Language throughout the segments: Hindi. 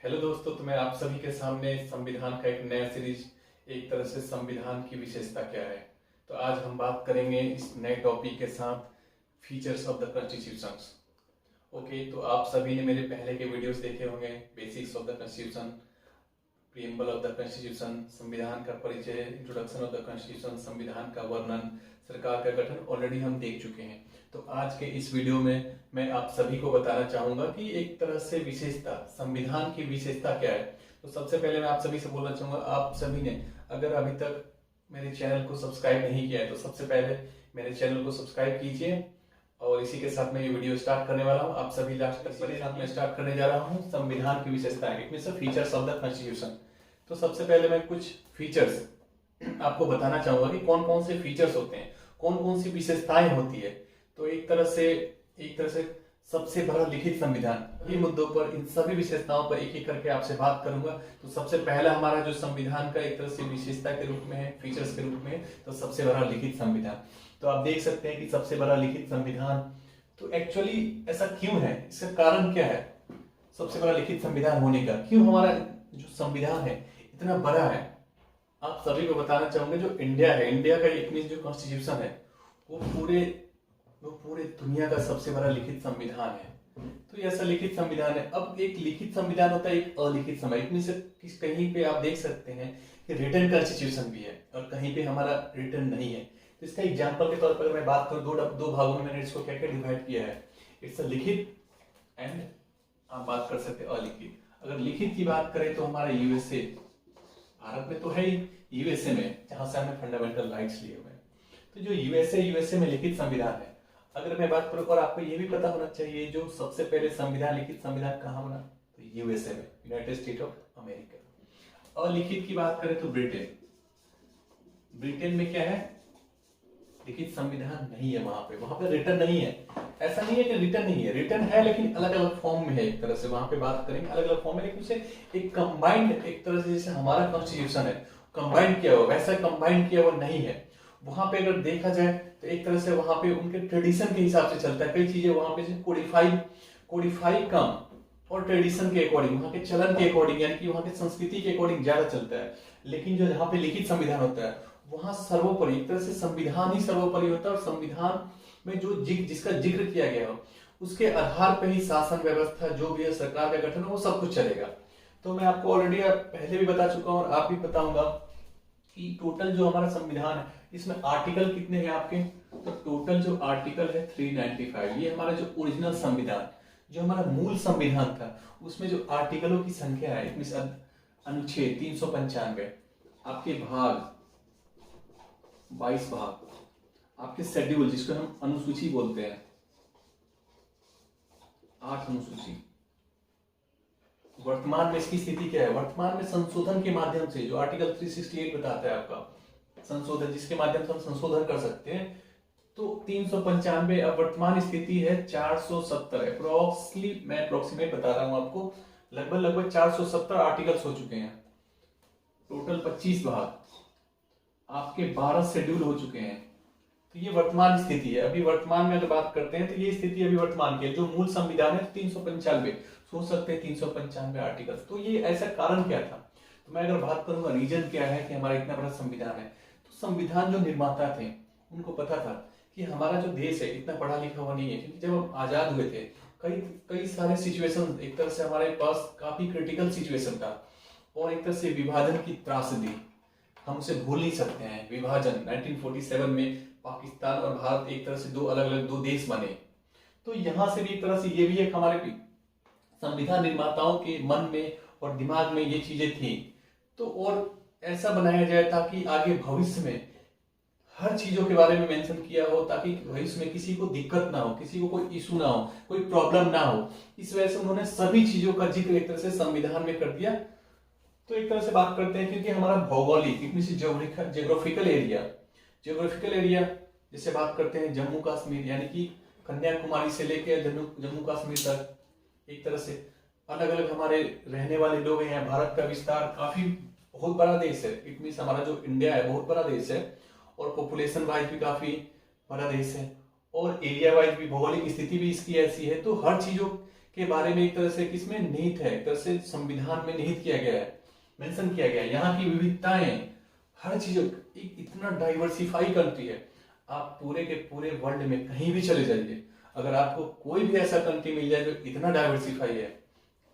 हेलो दोस्तों, तो मैं आप सभी के सामने संविधान का एक नया सीरीज, एक तरह से संविधान की विशेषता क्या है। तो आज हम बात करेंगे इस नए टॉपिक के साथ features of the constitutions. Okay, तो आप सभी ने मेरे पहले के वीडियोस देखे होंगे, basics of the constitution, preamble of the constitution, संविधान का परिचय, इंट्रोडक्शन ऑफ द कॉन्स्टिट्यूशन, संविधान का वर्णन, सरकार का गठन ऑलरेडी हम देख चुके हैं। तो आज के इस वीडियो में मैं आप सभी को बताना चाहूंगा कि एक तरह से विशेषता, संविधान की विशेषता क्या है। तो सबसे पहले मैं आप सभी से बोलना चाहूंगा, आप सभी ने अगर अभी तक मेरे चैनल को सब्सक्राइब नहीं किया है तो सबसे पहले मेरे चैनल को सब्सक्राइब कीजिए। और इसी के साथ मैं ये वीडियो स्टार्ट करने वाला हूँ। आप सभी लास्ट तक मेरे साथ में स्टार्ट करने जा रहा हूँ संविधान की विशेषताएं, it means features of the constitution. तो सबसे पहले मैं कुछ फीचर्स आपको बताना चाहूंगा कि कौन कौन से फीचर्स होते हैं, कौन कौन सी विशेषताएं होती है। तो एक तरह से सबसे बड़ा लिखित संविधान, ये मुद्दों पर, इन सभी विशेषताओं पर एक एक करके आपसे बात करूंगा। तो सबसे पहला हमारा जो संविधान का एक तरह से विशेषता के रूप में है, फीचर्स के रूप में, तो सबसे बड़ा लिखित संविधान। तो आप देख सकते हैं कि सबसे बड़ा लिखित संविधान, तो एक्चुअली ऐसा क्यों है, इसका कारण क्या है सबसे बड़ा लिखित संविधान होने का, क्यों हमारा जो संविधान है इतना बड़ा है। आप सभी को बताना चाहूंगा, जो इंडिया है, इंडिया का एक जो कॉन्स्टिट्यूशन है वो पूरे दुनिया का सबसे बड़ा लिखित संविधान है। तो ये ऐसा लिखित संविधान है। अब एक लिखित संविधान होता है, एक अलिखित संविधान। कहीं पे आप देख सकते हैं कि रिटन कॉन्स्टिट्यूशन भी है और कहीं पे हमारा रिटन नहीं है। तो इसका एग्जांपल के तौर पर मैं बात करूं, दो भागों में मैंने इसको क्या क्या डिवाइड किया है। इट्स अ लिखित एंड आप बात कर सकते हैं अलिखित। अगर लिखित की बात करें तो हमारा यूएसए, भारत में तो है ही, यूएसए में जहां से हमने फंडामेंटल राइट्स लिए हुए हैं। तो जो यूएसए में लिखित संविधान है। अगर मैं बात करूं, और आपको ये भी पता होना चाहिए, जो सबसे पहले संविधान, लिखित संविधान कहां बना, तो यूएसए में, यूनाइटेड स्टेट ऑफ अमेरिका। अलिखित की बात करें तो ब्रिटेन, ब्रिटेन में क्या है, लिखित संविधान नहीं है। वहां पे रिटर्न नहीं है। ऐसा नहीं है कि रिटर्न नहीं है, रिटर्न है लेकिन अलग अलग फॉर्म में है। एक तरह से वहां पे बात करेंगे अलग अलग फॉर्म में, लेकिन उसे एक कंबाइंड, एक तरह से जैसे हमारा कॉन्स्टिट्यूशन है कंबाइंड किया हुआ, वैसा कंबाइंड किया हुआ नहीं है। वहां पे अगर देखा जाए तो एक तरह से वहां पे उनके ट्रेडिशन के हिसाब से चलता है। कई चीजें वहां पे कोडिफाई कम और ट्रेडिशन के अकॉर्डिंग, वहां के चलन के अकॉर्डिंग, यानी कि वहां के संस्कृति के अकॉर्डिंग ज्यादा चलता है। लेकिन जो जहाँ पे लिखित संविधान होता है वहां सर्वोपरि, एक तरह से संविधान ही सर्वोपरि होता है। और संविधान में जो जिसका जिक्र किया गया हो उसके आधार पर ही शासन व्यवस्था, जो भी है, सरकार का गठन, वो सब कुछ चलेगा। तो मैं आपको ऑलरेडी पहले भी बता चुका हूँ और आप भी बताऊंगा कि टोटल जो हमारा संविधान है इसमें आर्टिकल कितने हैं आपके। तो टोटल जो आर्टिकल है 395। ये हमारा जो ओरिजिनल संविधान, जो हमारा मूल संविधान था, उसमें जो आर्टिकलों की संख्या है, इसमें अनुच्छेद 395, आपके भाग 22 भाग, आपके शेड्यूल जिसको हम अनुसूची बोलते हैं, 8 अनुसूची। वर्तमान में इसकी स्थिति क्या है, वर्तमान में संशोधन के माध्यम से, जो आर्टिकल 368 बताता है आपका संशोधन, जिसके माध्यम से हम संशोधन कर सकते हैं, तो 395। अब वर्तमान स्थिति है 470 है। मैं अप्रोक्सीमेट बता रहा हूं आपको, लगभग 470 आर्टिकल्स हो चुके हैं। टोटल 25 भाग, आपके 12 शेड्यूल हो चुके हैं। तो ये वर्तमान स्थिति है। अभी वर्तमान में अगर बात करते हैं तो ये स्थिति अभी वर्तमान की है। जो मूल संविधान है 395, सोच सकते हैं 395 आर्टिकल्स। तो ये ऐसा कारण क्या था। तो मैं अगर बात करूंगा रीजन क्या है कि हमारा इतना बड़ा संविधान है, तो संविधान जो निर्माता थे उनको पता था कि हमारा जो देश है इतना पढ़ा लिखा हुआ नहीं है। क्योंकि जब हम आजाद हुए थे, कई सारे सिचुएशन, एक तरह से हमारे पास काफी क्रिटिकल सिचुएशन था और एक तरह से विभाजन की त्रासदी, हम उसे भूल नहीं सकते हैं। विभाजन 1947 में पाकिस्तान और भारत एक तरह से दो अलग अलग देश बने। तो यहां से भी एक तरह से ये भी एक हमारे संविधान निर्माताओं के मन में और दिमाग में ये चीजें थी। तो और ऐसा बनाया जाए ताकि आगे भविष्य में हर चीजों के बारे में मेंशन किया हो, ताकि भविष्य में किसी को दिक्कत ना हो, किसी को कोई इशू ना हो, कोई प्रॉब्लम ना हो। इस वजह से उन्होंने सभी चीजों का जिक्र एक तरह से संविधान में कर दिया। तो एक तरह से बात करते हैं, क्योंकि हमारा भौगोलिक, ज्योग्राफिकल एरिया जैसे बात करते हैं जम्मू कश्मीर, यानी कि कन्याकुमारी से लेकर जम्मू कश्मीर तक, एक तरह से अलग अलग हमारे रहने वाले लोग हैं। भारत का विस्तार काफी बहुत बड़ा देश है, इट मीन हमारा जो इंडिया है बहुत बड़ा देश है, और पॉपुलेशन वाइज भी काफी बड़ा देश है, और एरिया वाइज भी भौगोलिक स्थिति भी इसकी ऐसी है। तो हर चीजों के बारे में एक तरह से किसमें निहित है, एक तरह से संविधान में निहित किया गया है, मेंशन किया गया है। यहाँ की विविधताएं, हर चीज, इतना डाइवर्सिफाई कंट्री है। आप पूरे के पूरे वर्ल्ड में कहीं भी चले जाइए, अगर आपको कोई भी ऐसा कंट्री मिल जाए जो इतना डाइवर्सिफाई है,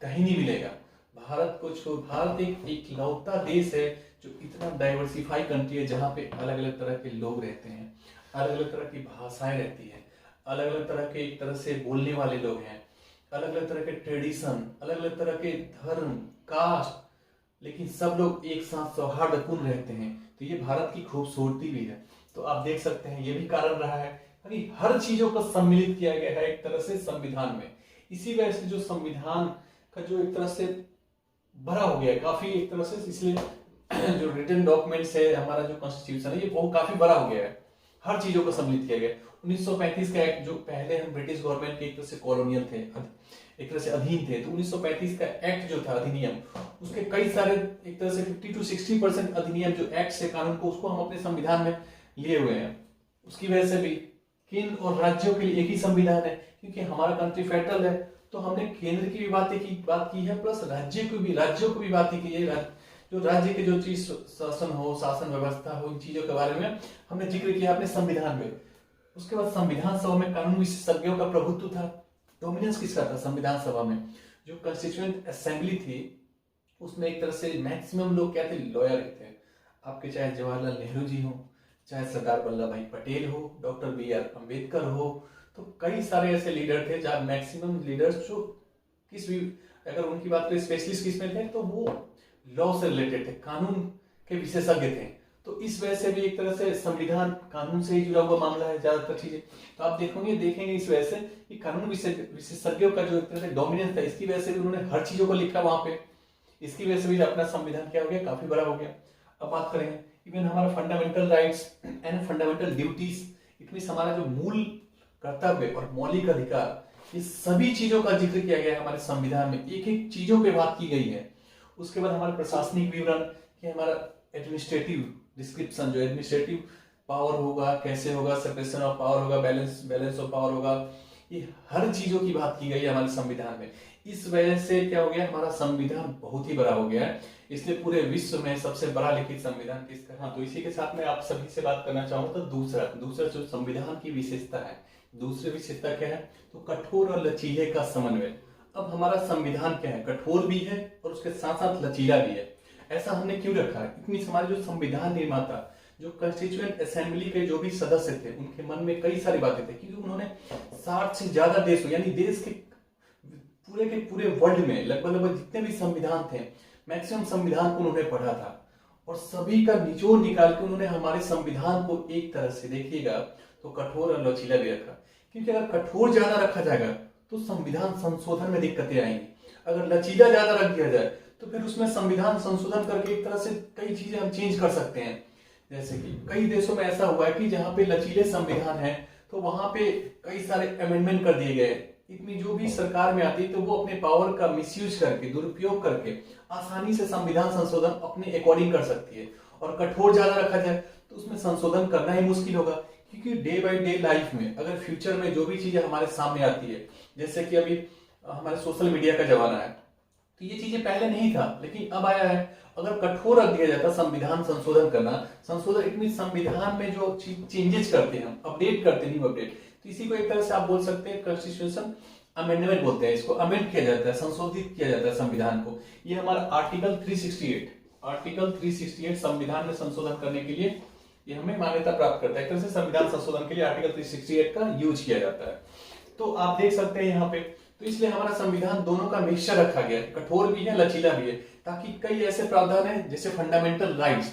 कहीं नहीं मिलेगा। भारत को छोड़, भारत एक इकलौता देश है जो इतना डाइवर्सिफाई कंट्री है, जहाँ पे अलग अलग तरह के लोग रहते हैं, अलग अलग तरह की भाषाएं रहती हैं, अलग अलग तरह के एक तरह से बोलने वाले लोग हैं, अलग अलग तरह के ट्रेडिशन, अलग अलग तरह के धर्म, कास्ट, लेकिन सब लोग एक साथ सौहार्दपूर्ण रहते हैं। तो ये भारत की खूबसूरती भी है। तो आप देख सकते हैं ये भी कारण रहा है, यानी हर चीजों को सम्मिलित किया गया है एक तरह से संविधान में। इसी वजह से जो संविधान का जो एक तरह से बड़ा हो गया है काफी, एक तरह से, इसलिए जो रिटन डॉक्यूमेंट्स है, हमारा जो कॉन्स्टिट्यूशन है, ये बहुत काफी बड़ा हो गया है, हर चीजों को सम्मिलित किया गया। 1935 का एक्ट, जो पहले हम ब्रिटिश गवर्नमेंट के एक तरह से कॉलोनियल थे, एक तरह से अधीन थे, तो 1935 का एक्ट जो था अधिनियम, उसके कई सारे एक तरह से 50 to 60% अधिनियम जो एक्ट से कानून को, उसको हम अपने संविधान में लिए हुए हैं। उसकी वजह से भी केंद्र और राज्यों के लिए एक ही संविधान है, क्योंकि हमारा कंट्री फेडरल है, तो हमने केंद्र की भी बात की है, प्लस राज्यों को भी बात की है। जो राज्य के जो चीज शासन हो, शासन व्यवस्था हो, इन चीजों के बारे में हमने जिक्र किया अपने संविधान में। उसके बाद संविधान सभा में कानून विशेषज्ञों का प्रभुत्व था, डोमिनेंस किसका था संविधान सभा में। जो कॉन्स्टिट्यूएंट असेंबली थी, उसमें एक तरह से मैक्सिमम लोग क्या थे, लॉयर थे। आपके चाहे जवाहरलाल नेहरू जी हो, चाहे सरदार वल्लभ भाई पटेल हो, डॉक्टर BR अम्बेडकर हो, तो कई सारे ऐसे लीडर थे, जहाँ मैक्सिमम लीडर्स जो किस भी, अगर उनकी बात करें स्पेशलिस्ट किसमें थे, तो वो लॉ से रिलेटेड थे, कानून के विशेषज्ञ थे। तो इस वजह से भी एक तरह से संविधान कानून से ही जुड़ा हुआ मामला है ज्यादातर चीजें। तो आप देखेंगे इस वजह से कि कानून विशेषज्ञों का जो एक तरह से डोमिनेंस था, इसकी वजह से भी उन्होंने हर चीजों को लिखा वहां पे। इसकी वजह से भी अपना संविधान क्या हो गया, काफी बड़ा हो गया। अब बात करेंगे इवन हमारा fundamental rights and fundamental duties, it हमारा जो मूल कर्तव्य और मौलिक अधिकार, ये सभी चीजों का जिक्र किया गया है हमारे संविधान में, एक एक चीजों पे बात की गई है। उसके बाद हमारा प्रशासनिक विवरण, कि हमारा एडमिनिस्ट्रेटिव डिस्क्रिप्शन, जो एडमिनिस्ट्रेटिव पावर होगा, कैसे होगा, सेपरेशन ऑफ पावर होगा, बैलेंस ऑफ पावर होगा, ये हर चीजों की बात की गई है हमारे संविधान में। इस वजह से क्या हो गया, हमारा संविधान बहुत ही बड़ा हो गया है, इसलिए पूरे विश्व में सबसे बड़ा लिखित संविधान किसका। हाँ, तो इसी के साथ मैं आप सभी से बात करना चाहूंगा, तो दूसरा जो संविधान की विशेषता है, दूसरी विशेषता क्या है, तो कठोर और लचीले का समन्वय। अब हमारा संविधान क्या है, कठोर भी है और उसके साथ साथ लचीला भी है। ऐसा हमने क्यों रखा है, इतनी हमारे जो संविधान निर्माता, जो कॉन्स्टिट्यूएंट असेंबली के जो भी सदस्य थे, उनके मन में कई सारी बातें थी, क्योंकि उन्होंने 60 से ज्यादा देशों, यानी देश के पूरे वर्ल्ड में लगभग जितने भी संविधान थे, मैक्सिमम संविधान को उन्होंने पढ़ा था, और सभी का निचोड़ निकाल के उन्होंने हमारे संविधान को एक तरह से देखिएगा तो कठोर और लचीला भी रखा। क्योंकि अगर कठोर ज्यादा रखा जाएगा तो संविधान संशोधन में दिक्कतें आएंगी, अगर लचीला ज्यादा रख दिया जाए तो फिर उसमें संविधान संशोधन करके एक तरह से कई चीजें हम चेंज कर सकते हैं। जैसे कि कई देशों में ऐसा हुआ है कि जहां पे लचीले संविधान है, तो वहां पे कई सारे अमेंडमेंट कर दिए गए। इतनी जो भी सरकार में आती है, तो वो अपने पावर का मिसयूज करके, दुरुपयोग करके आसानी से संविधान संशोधन अपने अकॉर्डिंग कर सकती है। और कठोर ज्यादा रखा जाए तो उसमें संशोधन करना ही मुश्किल होगा, क्योंकि डे बाय डे लाइफ में अगर फ्यूचर में जो भी चीजें हमारे सामने आती है, जैसे कि अभी हमारे सोशल मीडिया का जमाना है, तो ये चीजें पहले नहीं था लेकिन अब आया है। अगर कठोर रख दिया जाता संविधान संशोधन करना, संशोधन इतनी संविधान में जो चेंजेस करते हैं, अपडेट करते नहीं, अपडेट, तो इसी को एक तरह से आप बोल सकते हैं कॉन्स्टिट्यूशन अमेंडमेंट बोलते हैं। इसको अमेंड किया जाता है, संशोधित किया जाता है संविधान को। ये हमारा आर्टिकल 368 संविधान में संशोधन करने के लिए ये हमें मान्यता प्राप्त करता है। एक तरह से संविधान संशोधन के लिए आर्टिकल 368 का यूज किया जाता है। तो आप देख सकते हैं यहाँ पे, तो इसलिए हमारा संविधान दोनों का मिक्सचर रखा गया है, कठोर भी है, लचीला भी है, ताकि कई ऐसे प्रावधान है जैसे फंडामेंटल राइट्स,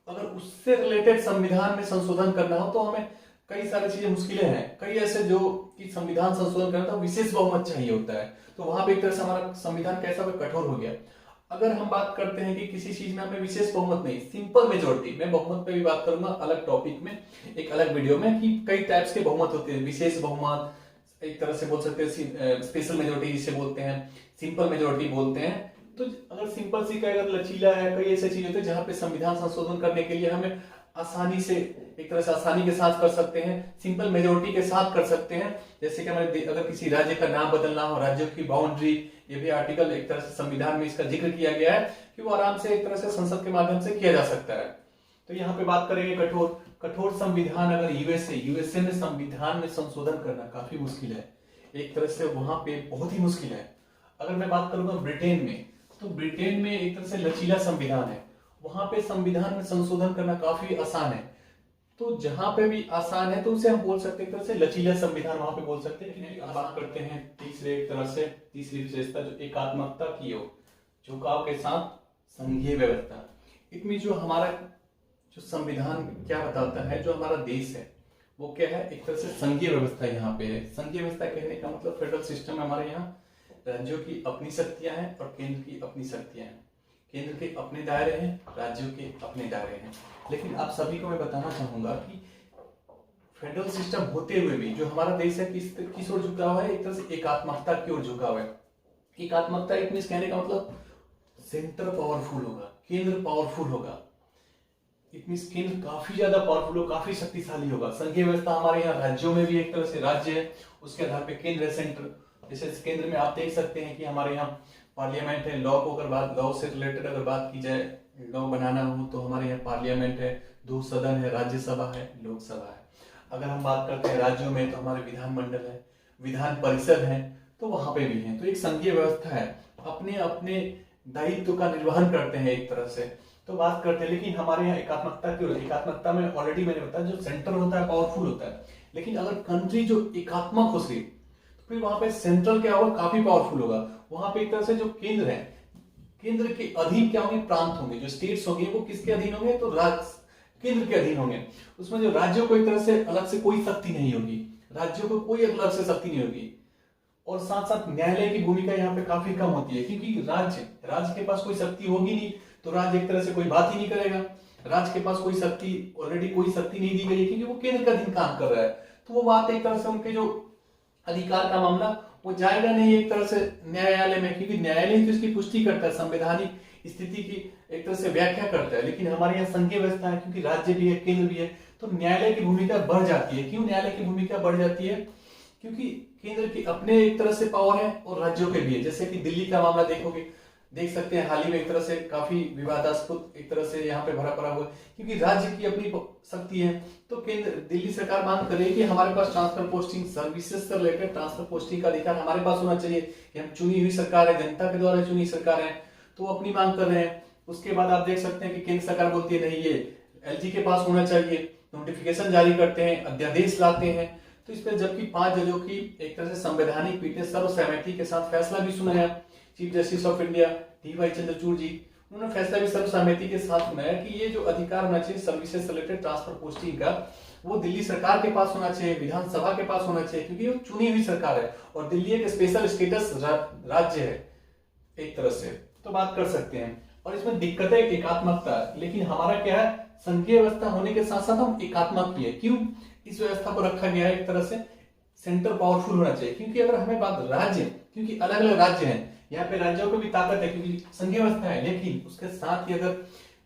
अगर उससे रिलेटेड संविधान में संशोधन करना हो तो हमें कई सारी चीजें मुश्किलें हैं। कई ऐसे जो कि संविधान संशोधन करना तो विशेष बहुमत चाहिए होता है, तो वहां पे एक तरह से हमारा संविधान कैसा हुआ, कठोर हो गया। अगर हम बात करते हैं कि किसी चीज में हमें विशेष बहुमत नहीं, सिंपल मेजोरिटी, मैं बहुमत पे भी बात करूंगा अलग टॉपिक में, एक अलग वीडियो में, कि कई टाइप्स के बहुमत होते हैं। विशेष बहुमत, एक तरह से बोल सकते हैं स्पेशल मेजोरिटी जिसे बोलते हैं, सिंपल मेजोरिटी बोलते हैं। तो अगर सिंपल सी का अगर लचीला है, कई ऐसे चीज होते हैं जहां पे संविधान संशोधन करने के लिए हमें आसानी से, एक तरह से आसानी के साथ कर सकते हैं, सिंपल मेजोरिटी के साथ कर सकते हैं। जैसे कि हमारे अगर किसी राज्य का नाम बदलना हो, राज्यों की बाउंड्री, ये भी आर्टिकल एक तरह से संविधान में इसका जिक्र किया गया है कि वो आराम से एक तरह से संसद के माध्यम से किया जा सकता है। तो यहाँ पे बात करेंगे कठोर संविधान। अगर यूएसए में संविधान में संशोधन करना काफी मुश्किल है, एक तरह से वहां पे बहुत ही मुश्किल है। अगर मैं बात करूंगा ब्रिटेन में, तो ब्रिटेन में एक तरह से लचीला संविधान है, वहां पे संविधान में संशोधन करना काफी आसान है। तो जहां पे भी आसान है तो उसे हम बोल सकते हैं एक तरह से लचीला संविधान वहां पे बोल सकते हैं। अब बात करते हैं तीसरी विशेषता जो एकात्मकता की हो, झुकाव के साथ संघीय व्यवस्था। इतनी जो हमारा जो संविधान क्या बताता है, जो हमारा देश है वो क्या है, एक तरह से संघीय व्यवस्था यहाँ पे है। संघीय व्यवस्था कहने का मतलब फेडरल सिस्टम हमारे यहाँ, राज्यों की अपनी शक्तियां हैं और केंद्र की अपनी शक्तियां हैं। केंद्र के अपने दायरे हैं, राज्यों के अपने दायरे हैं। लेकिन आप सभी को मैं बताना चाहूंगा कि फेडरल सिस्टम होते हुए भी जो हमारा देश है किस ओर झुका हुआ है, एक तरह से एकात्मकता की ओर झुका हुआ है। एकात्मकता एक मीन्स कहने का मतलब सेंटर पावरफुल होगा, केंद्र पावरफुल होगा। इट मीन्स केंद्र काफी ज्यादा पावरफुल होगा, काफी शक्तिशाली होगा। संघीय व्यवस्था हमारे यहाँ राज्यों में भी एक तरह से राज्य है, उसके आधार पे केंद्र है, सेंटर। जैसे केंद्र में आप देख सकते हैं कि हमारे यहाँ पार्लियामेंट है। लॉ को अगर बात, लॉ से रिलेटेड अगर बात की जाए, लॉ बनाना हो तो हमारे यहाँ पार्लियामेंट है, 2 सदन है, राज्यसभा है, लोकसभा है। अगर हम बात करते हैं राज्यों में तो हमारे विधानमंडल है, विधान परिषद है, तो वहां पे भी है। तो एक संघीय व्यवस्था है, अपने अपने दायित्व का निर्वहन करते हैं एक तरह से। तो बात करते हैं, लेकिन हमारे यहाँ एकात्मकता की, एकात्मकता में ऑलरेडी मैंने बताया जो सेंटर होता है पावरफुल होता है। लेकिन अगर कंट्री जो एकात्मक हो सके तो फिर वहां पे सेंट्रल क्या होगा, काफी पावरफुल होगा। वहां पे एक तरह से जो केंद्र है, केंद्र के अधीन क्या होंगे, प्रांत होंगे। जो स्टेट्स होंगे वो किसके अधीन होंगे, तो केंद्र के अधीन होंगे। उसमें जो राज्यों को एक तरह से अलग से कोई शक्ति नहीं होगी, राज्यों को कोई अलग से शक्ति नहीं होगी। और साथ साथ न्यायालय की भूमिका यहाँ पे काफी कम होती है, क्योंकि राज्य के पास कोई शक्ति होगी नहीं, तो राज्य एक तरह से कोई बात ही नहीं करेगा। राज्य के पास कोई शक्ति, ऑलरेडी कोई शक्ति नहीं दी गई है, क्योंकि वो केंद्र का अधीन काम कर रहा है। तो वो बात एक तरह से उनके जो अधिकार का मामला वो जाएगा नहीं एक तरह से न्यायालय में, क्योंकि न्यायालय तो इसकी पुष्टि करता है, संवैधानिक स्थिति की एक तरह से व्याख्या करता है। लेकिन हमारे यहाँ संघीय व्यवस्था है, क्योंकि राज्य भी है, केंद्र भी है, तो न्यायालय की भूमिका बढ़ जाती है। क्यों न्यायालय की भूमिका बढ़ जाती है, क्योंकि केंद्र की अपने एक तरह से पावर है और राज्यों के भी है। जैसे कि दिल्ली का मामला देख सकते हैं, हाल ही में एक तरह से काफी विवादास्पद एक तरह से यहाँ पे भरा पड़ा हुआ है, क्योंकि राज्य की अपनी शक्ति है। तो केंद्र, दिल्ली सरकार मांग कर रही है कि हमारे पास ट्रांसफर पोस्टिंग सर्विसेज से रिलेटेड ट्रांसफर पोस्टिंग का अधिकार हमारे पास होना चाहिए, कि हम चुनी हुई सरकार है, जनता के द्वारा चुनी सरकार है, तो वो अपनी मांग कर रहे हैं। उसके बाद आप देख सकते हैं कि केंद्र सरकार बोलती है नहीं, ये एलजी के पास होना चाहिए, नोटिफिकेशन जारी करते हैं, अध्यादेश लाते हैं। तो इस पर जबकि 5 जजों की एक तरह से संवैधानिक पीठ ने सर्वसहमति के साथ फैसला भी सुनाया, chief justice of India D Y. Chandrachud ji, उन्होंने फैसला भी सर्वसहमति के साथ सुनाया कि ये जो अधिकार होना चाहिए सर्विसेज से रिलेटेड ट्रांसफर पोस्टिंग का, वो दिल्ली सरकार के पास होना चाहिए, विधानसभा के पास होना चाहिए, क्योंकि वो चुनी हुई सरकार है और दिल्ली एक स्पेशल स्टेटस राज्य है एक तरह से। तो बात कर सकते हैं, और इसमें दिक्कत है एकात्मकता। लेकिन हमारा क्या है, संघीय व्यवस्था होने के साथ साथ हम एकात्मक भी है। क्यों इस व्यवस्था को रखा गया है एक तरह से, सेंटर पावरफुल होना चाहिए। क्योंकि अगर हमें बात राज्य, क्योंकि अलग अलग राज्य हैं, यहाँ पे राज्यों को भी ताकत है क्योंकि संघीय व्यवस्था है, लेकिन उसके साथ ही अगर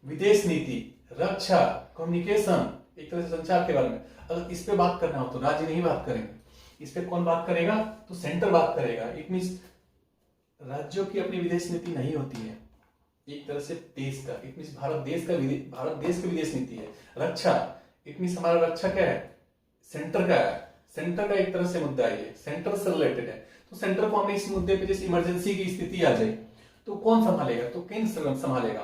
विदेश नीति, रक्षा, कम्युनिकेशन, एक तरह से संचार के बारे में अगर इस पे बात करना हो तो राज्य नहीं बात करेंगे, इस पे कौन बात करेगा, तो सेंटर बात करेगा। इट मींस राज्यों की अपनी विदेश नीति नहीं होती है एक तरह से देश का। इट मींस भारत देश की विदेश नीति है। रक्षा, इट मींस हमारा रक्षा क्या है, सेंटर का है, सेंटर का एक तरह से मुद्दा है, ये सेंटर से रिलेटेड है। तो सेंटर को हमने इस मुद्दे पे, जैसे इमरजेंसी की स्थिति आ जाए तो कौन संभालेगा, तो केंद्र संभालेगा।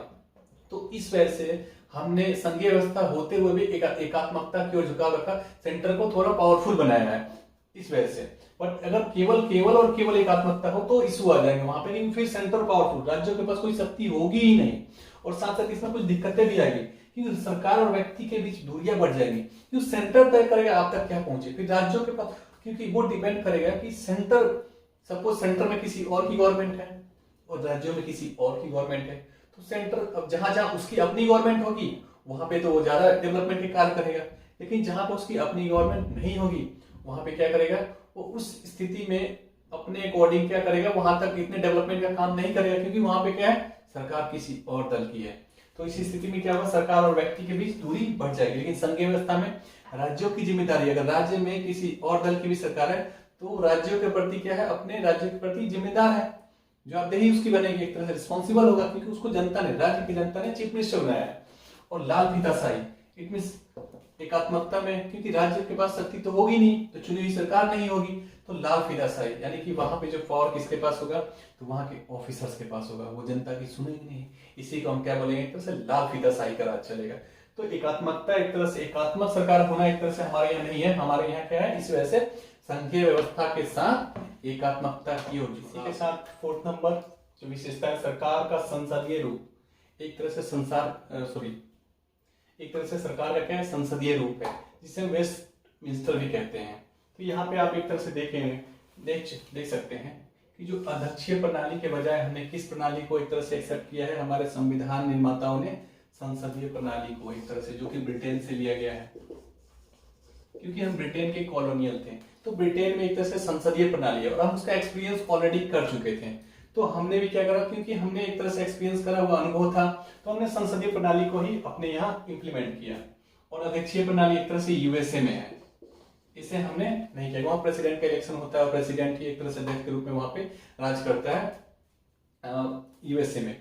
तो इस वजह से हमने संघीय व्यवस्था होते हुए भी एकात्मकता की ओर झुकाव रखा, सेंटर को थोड़ा पावरफुल बनाया है इस वजह से। बट अगर केवल एकात्मकता हो तो इशू आ जाएंगे वहां पे, लेकिन फिर सेंटर पावरफुल, राज्यों के पास कोई शक्ति होगी ही नहीं। और साथ साथ इसमें कुछ दिक्कतें भी आएगी, क्योंकि सरकार और व्यक्ति के बीच दूरियां बढ़ जाएंगी, क्योंकि सेंटर तय करेगा आप तक क्या पहुंचे। फिर राज्यों के पास, क्योंकि वो डिपेंड करेगा कि सेंटर, सपोज सेंटर में किसी और की गवर्नमेंट है और राज्यों में किसी और की गवर्नमेंट है, तो सेंटर अब जहां जहां उसकी अपनी गवर्नमेंट होगी वहां पे तो वो ज्यादा डेवलपमेंट के कार्य करेगा, लेकिन जहां पर उसकी अपनी गवर्नमेंट नहीं होगी वहां पे क्या करेगा, वो उस स्थिति में अपने अकॉर्डिंग क्या करेगा, वहां तक इतने डेवलपमेंट का काम नहीं करेगा, क्योंकि वहां पे क्या है, सरकार किसी और दल की है। तो इस स्थिति में क्या होगा, सरकार और व्यक्ति के बीच दूरी बढ़ जाएगी। लेकिन संघीय व्यवस्था में राज्यों की जिम्मेदारी, अगर राज्य में किसी और दल की भी सरकार है तो राज्यों के प्रति क्या है, अपने राज्य के प्रति जिम्मेदार है, जवाबदेही उसकी बनेगी, एक तरह से रिस्पॉन्सिबल होगा, क्योंकि उसको जनता ने, राज्य की जनता ने चीफ मिनिस्टर बनाया है। और लाल फीताशाही, इट मींस एकात्मकता में, क्योंकि राज्य के पास शक्ति तो होगी नहीं, तो चुनी हुई सरकार नहीं होगी, तो लाल फीताशाही, यानी कि वहां पे जो पावर किसके पास होगा, तो वहां के ऑफिसर्स के पास होगा, वो जनता की सुनेंगे नहीं। इसी को हम क्या बोलेंगे, एक तरह से लाल फीताशाही का राज चलेगा। तो एकात्मकता, एक तरह से एकात्मक सरकार होना एक तरह से हमारे यहाँ नहीं है। हमारे यहाँ क्या है, इस वजह से संघीय व्यवस्था के साथ एकात्मकता की होगी। इसी के साथ 4th नंबर जो विशेषता है, सरकार का संसदीय रूप, एक तरह से एक तरह से सरकार का क्या है, संसदीय रूप है, जिसे वेस्टमिंस्टर भी कहते हैं। तो यहाँ पे आप एक तरह से देख सकते हैं कि जो अध्यक्षीय प्रणाली के बजाय हमने किस प्रणाली को एक तरह से एक्सेप्ट किया है, हमारे संविधान निर्माताओं ने संसदीय प्रणाली को, एक तरह से, जो कि ब्रिटेन से लिया गया है, क्योंकि हम ब्रिटेन के कॉलोनियल थे, तो ब्रिटेन में एक तरह से संसदीय प्रणाली है और हम उसका एक्सपीरियंस ऑलरेडी कर चुके थे। तो हमने भी क्या करा, क्योंकि हमने एक तरह से एक्सपीरियंस करा हुआ अनुभव था, तो हमने संसदीय प्रणाली को ही अपने यहाँ इंप्लीमेंट किया। और अध्यक्षीय प्रणाली एक तरह से यूएसए में है, इसे हमने नहीं किया। वहां प्रेसिडेंट का इलेक्शन होता है और प्रेसिडेंट ही एक तरह से अध्यक्ष के रूप में वहां पे राज करता है यूएसए में।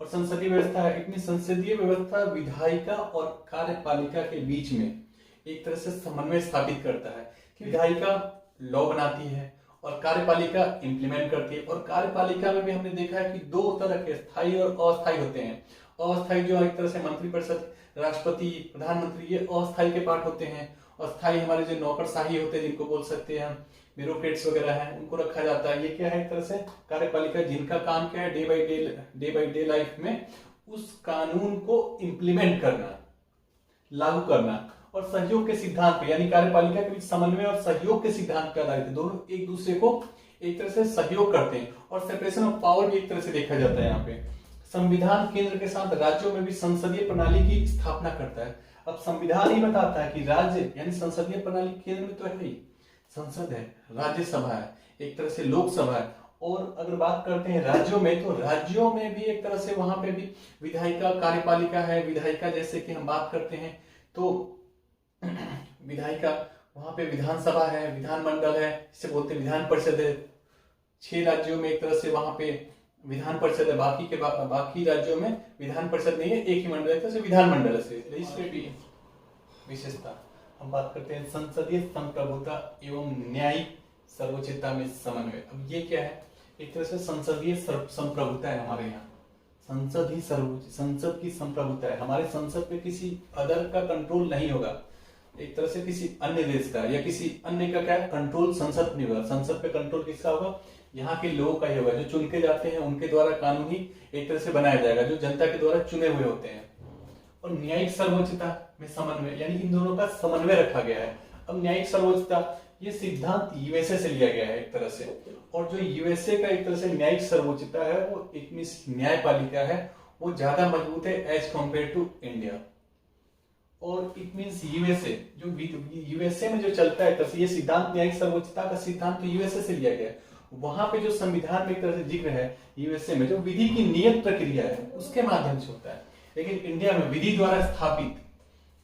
और संसदीय व्यवस्था है, इतनी संसदीय व्यवस्था विधायिका और कार्यपालिका के बीच में एक तरह से समन्वय स्थापित करता है कि विधायिका लॉ बनाती है और कार्यपालिका इंप्लीमेंट करती है। और कार्यपालिका में भी हमने देखा है कि दो तरह के, स्थायी और अस्थायी होते हैं। अस्थायी जो एक तरह से मंत्रिपरिषद, राष्ट्रपति, प्रधानमंत्री, ये अस्थायी के पार्ट होते हैं। और स्थायी हमारे जो नौकरशाही होते हैं, जिनको बोल सकते हैं हम ब्यूरोक्रेट्स वगैरह हैं, उनको रखा जाता है। ये क्या है, एक तरह से कार्यपालिका, जिनका काम क्या है, डे बाई डे लाइफ में उस कानून को इंप्लीमेंट करना, लागू करना और सहयोग के सिद्धांत पे, यानी कार्यपालिका के बीच समन्वय और सहयोग के सिद्धांत पे आधारित है। दोनों एक दूसरे को एक तरह से सहयोग करते हैं। और सेपरेशन ऑफ पावर भी एक तरह से देखा जाता है यहाँ पे। संविधान केंद्र के साथ राज्यों में भी संसदीय प्रणाली की स्थापना करता है। अब संविधान ही बताता है कि राज्य, यानी संसदीय प्रणाली केंद्र में तो है ही, संसद है, राज्यसभा है, एक तरह से लोकसभा है। और अगर बात करते हैं राज्यों में, तो राज्यों में भी एक तरह से वहां पे भी विधायिका, कार्यपालिका है। विधायिका जैसे कि हम बात करते हैं तो विधायिका, वहां पे विधानसभा है, विधानमंडल है, इसे बोलते हैं विधान परिषद है। 6 राज्यों में एक तरह से वहां पे विधान परिषद है, बाकी राज्यों में विधान परिषद नहीं है, एक ही मंडल है, तरह से विधानमंडल से। लेजिस्लेटिव विशेषता हम बात करते हैं, संसदीय संप्रभुता एवं न्यायिक सर्वोच्चता में समन्वय। अब ये क्या है, एक तरह से संसदीय संप्रभुता है हमारे यहाँ, संसद ही सर्वोच्च, संसद की संप्रभुता है। हमारे संसद पे किसी अदर का कंट्रोल नहीं होगा, एक तरह से किसी अन्य देश का या किसी अन्य का क्या कंट्रोल संसद नहीं होगा। संसद पे कंट्रोल किसका होगा, यहाँ के लोगों का ही होगा, जो चुन के जाते हैं उनके द्वारा कानून ही एक तरह से बनाया जाएगा, जो जनता के द्वारा चुने हुए होते हैं। और न्यायिक सर्वोच्चता में समन्वय, यानी इन दोनों का समन्वय रखा गया है। अब न्यायिक सर्वोच्चता ये सिद्धांत यूएसए से लिया गया है एक तरह से। और जो यूएसए का एक तरह से न्यायिक सर्वोच्चता है, वो एक न्यायपालिका है, वो ज्यादा मजबूत है एज कम्पेयर टू इंडिया। और इट मीन्स यूएसए, जो यूएसए में जो चलता है तरह से ये सिद्धांत, न्यायिक सर्वोच्चता का सिद्धांत तो यूएसए से लिया गया है। वहां पे जो संविधान में एक तरह से जिक्र है यूएसए में, जो विधि की नियत प्रक्रिया है उसके माध्यम से होता है। लेकिन इंडिया में विधि द्वारा स्थापित,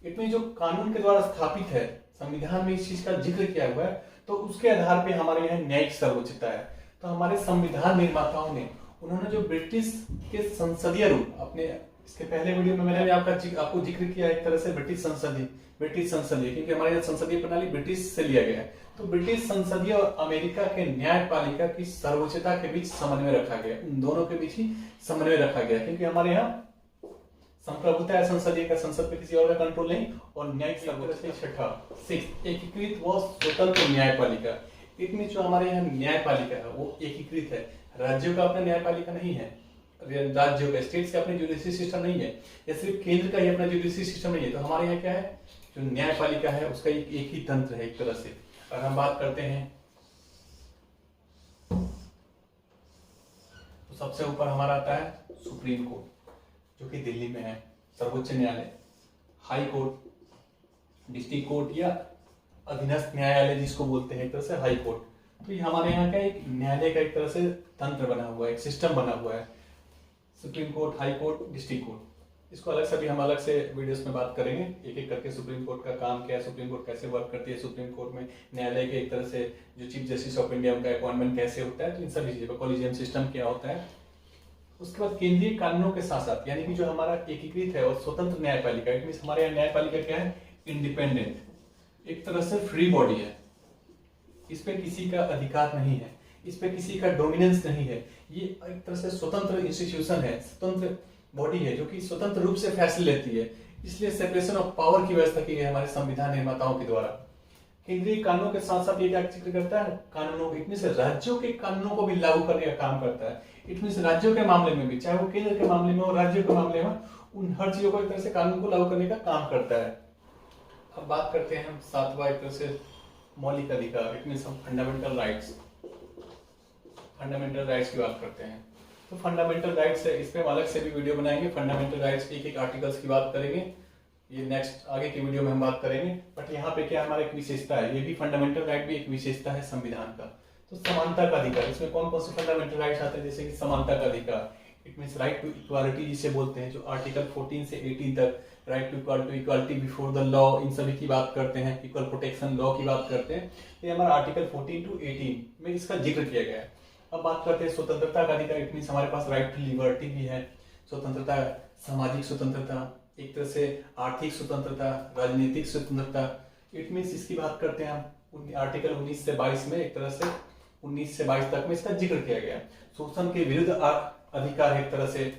इतनी जो कानून के द्वारा स्थापित है, संविधान में इस चीज का जिक्र किया हुआ है, तो उसके आधार पे हमारे यहाँ न्यायिक सर्वोच्चता है। तो हमारे संविधान निर्माताओं ने, उन्होंने जो ब्रिटिश के संसदीय रूप, अपने इसके पहले वीडियो में मैंने आपको जिक्र किया एक तरह से ब्रिटिश संसदीय, क्योंकि हमारे यहाँ संसदीय प्रणाली ब्रिटिश से लिया गया है। तो ब्रिटिश संसदीय और अमेरिका के न्यायपालिका की सर्वोच्चता के बीच समन्वय रखा गया, उन दोनों के बीच ही समन्वय रखा गया, क्योंकि हमारे यहाँ संप्रभुता है संसदीय का, संसद पे किसी और का कंट्रोल नहीं। और न्यायिक सर्वोच्चता, छठा, एकीकृत व स्वतंत्र न्यायपालिका। इतनी जो हमारे यहाँ न्यायपालिका है वो एकीकृत है, राज्यों का अपना न्यायपालिका नहीं है, राज्यों का, स्टेट्स का अपने जुडिशरी सिस्टम नहीं है, या सिर्फ केंद्र का ही अपना जुडिशरी सिस्टम नहीं है। तो हमारे यहाँ क्या है, जो न्यायपालिका है उसका एक ही तंत्र है एक तरह से। अगर हम बात करते हैं तो सबसे ऊपर हमारा आता है सुप्रीम कोर्ट, जो कि दिल्ली में है, सर्वोच्च न्यायालय, हाई कोर्ट, डिस्ट्रिक्ट कोर्ट या अधीनस्थ न्यायालय जिसको बोलते हैं एक तरह से हाई कोर्ट। तो ये हमारे यहाँ का एक न्यायालय का एक तरह से तंत्र बना हुआ है, एक सिस्टम बना हुआ है, supreme court, high court, district court. इसको अलग से भी हम अलग से वीडियोस में बात करेंगे, एक एक करके सुप्रीम कोर्ट का काम क्या है, सुप्रीम कोर्ट कैसे वर्क करती है, सुप्रीम कोर्ट में न्यायालय के एक तरह से जो चीफ जस्टिस ऑफ इंडिया उनका अपॉइंटमेंट कैसे होता है, तो इन सभी चीजों का कॉलेजियम सिस्टम क्या होता है। उसके बाद केंद्रीय कानूनों के साथ साथ यानी कि जो हमारा एकीकृत है और स्वतंत्र न्यायपालिका, इट मींस हमारे यहाँ न्यायपालिका क्या है, इंडिपेंडेंट, एक तरह से फ्री बॉडी है, इस पे किसी का अधिकार नहीं है, इस पे किसी का डोमिनेंस नहीं है, ये एक तरह से स्वतंत्र इंस्टीट्यूशन है, स्वतंत्र बॉडी है जो कि स्वतंत्र रूप से फैसले लेती है। इसलिए सेपरेशन ऑफ पावर की व्यवस्था की गई हमारे संविधान निर्माताओं के द्वारा। केंद्रीय कानूनों के साथ साथ ये क्या जिक्र करता है, कानूनों इट मींस राज्यों के कानूनों को भी लागू करने का काम करता है। इट मींस राज्यों के मामले में भी, चाहे वो केंद्र के मामले में हो, राज्यों के मामले में, उन हर चीजों को एक तरह से कानून को लागू करने का काम करता है। अब बात करते हैं हम सातवां एक तरह से मौलिक अधिकार, इट मींस हम फंडामेंटल राइट्स, फंडामेंटल राइट्स की बात करते हैं। तो फंडामेंटल राइट्स है, इस पे हम अलग से भी वीडियो बनाएंगे, फंडामेंटल राइट्स के एक एक आर्टिकल्स की बात करेंगे, ये नेक्स्ट आगे की वीडियो में हम बात करेंगे। बट यहाँ पे क्या हमारा एक विशेषता है, ये भी फंडामेंटल राइट भी एक विशेषता है संविधान का। तो समानता का अधिकार, इसमें कौन कौन से फंडामेंटल राइट्स आते हैं, जैसे कि समानता का अधिकार, it means right to equality जिसे बोलते हैं, जो आर्टिकल 14 से 18 तक, right to equality before the law, इन सभी की बात करते हैं, इक्वल प्रोटेक्शन लॉ की बात करते हैं, ये हमारा आर्टिकल 14 to 18 में इसका जिक्र किया गया है। अब बात करते हैं स्वतंत्रता का अधिकार, इट मींस हमारे पास राइट टू लिबर्टी भी है, स्वतंत्रता, सामाजिक स्वतंत्रता, एक तरह से आर्थिक स्वतंत्रता, राजनीतिक स्वतंत्रता, इट मींस इसकी बात करते हैं हम आर्टिकल 19 से 22 में, एक तरह से 19 से 22 तक में इसका जिक्र किया गया। शोषण के विरुद्ध अधिकार है एक तरह से,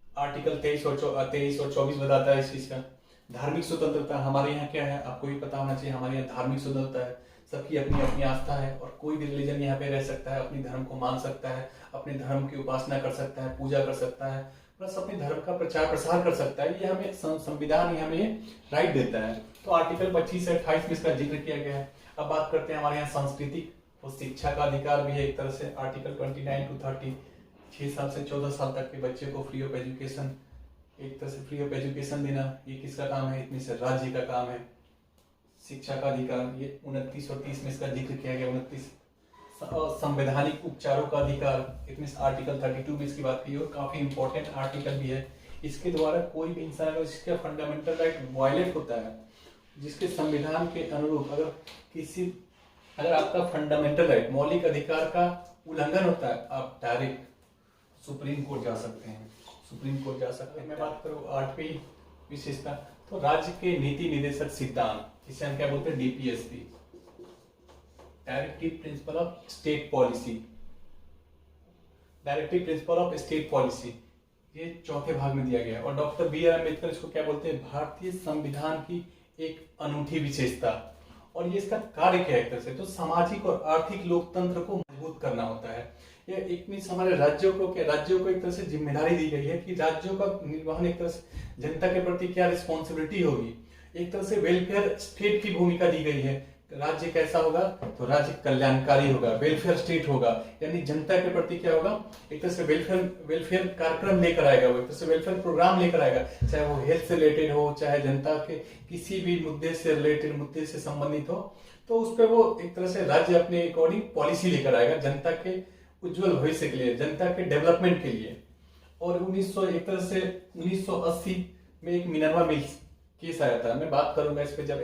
आर्टिकल 23 और 24 बताता है इस चीज का। धार्मिक स्वतंत्रता हमारे यहाँ क्या है, आपको भी पता होना चाहिए, हमारे यहाँ धार्मिक स्वतंत्रता है, सबकी अपनी अपनी आस्था है और कोई भी रिलीजन यहाँ पे रह सकता है, अपने धर्म को मान सकता है, अपने धर्म की उपासना कर सकता है, पूजा कर सकता है, प्लस अपने धर्म का प्रचार प्रसार कर सकता है। ये हमें संविधान हमें राइट देता है। तो आर्टिकल 25 से 28 में इसका जिक्र किया गया है। अब बात करते हैं हमारे यहाँ सांस्कृतिक और शिक्षा का अधिकार भी है एक तरह से, आर्टिकल 29 to 30, 6 साल से 14 साल तक के बच्चे को फ्री ऑफ एजुकेशन, एक तरह से फ्री ऑफ एजुकेशन देना, ये किसका काम है, इतनी से राज्य का काम है। शिक्षा का अधिकार, ये 29 और 30 में इसका जिक्र किया गया। 29 संवैधानिक उपचारों का अधिकार, इतनी आर्टिकल 32 में इसकी बात की और काफी इंपॉर्टेंट आर्टिकल भी है। इसके द्वारा कोई भी इंसान अगर इसका फंडामेंटल राइट वायलेट होता है, जिसके संविधान के अनुरूप अगर आपका फंडामेंटल राइट, मौलिक अधिकार का उल्लंघन होता है, आप डायरेक्ट सुप्रीम कोर्ट जा सकते हैं, सुप्रीम कोर्ट जा सकते हैं। मैं बात करूँ 8वीं विशेषता, तो राज्य के नीति निर्देशक सिद्धांत, जिसे हम क्या बोलते हैं, DPSP, directive principle of state policy, directive principle of state policy, ये चौथे भाग में दिया गया है। और डॉक्टर बी.आर. अम्बेडकर इसको क्या बोलते हैं, भारतीय संविधान की एक अनूठी विशेषता। और ये इसका कार्य क्या है, एक तरह से तो सामाजिक और आर्थिक लोकतंत्र को मजबूत करना होता है। ये एक मीन्स हमारे राज्यों को एक तरह से जिम्मेदारी दी गई है कि राज्यों का निर्वहन एक तरह से जनता के प्रति क्या रिस्पॉन्सिबिलिटी होगी, एक तरह से वेलफेयर स्टेट की भूमिका दी गई है। राज्य कैसा होगा, तो राज्य कल्याणकारी होगा, वेलफेयर स्टेट होगा, यानी जनता के प्रति क्या होगा, एक तरह से वेलफेयर कार्यक्रम लेकर आएगा, वो एक तरह से वेलफेयर प्रोग्राम लेकर आएगा, चाहे वो हेल्थ से रिलेटेड हो, चाहे जनता के किसी भी मुद्दे से रिलेटेड, मुद्दे से संबंधित हो, तो उस पर वो एक तरह से राज्य अपने अकॉर्डिंग पॉलिसी लेकर आएगा जनता के उज्जवल भविष्य के लिए, जनता के डेवलपमेंट के लिए। और 1980 में एक मिनर्वा मिल्स केस आया था, मैं बात करूंगा इस पे जब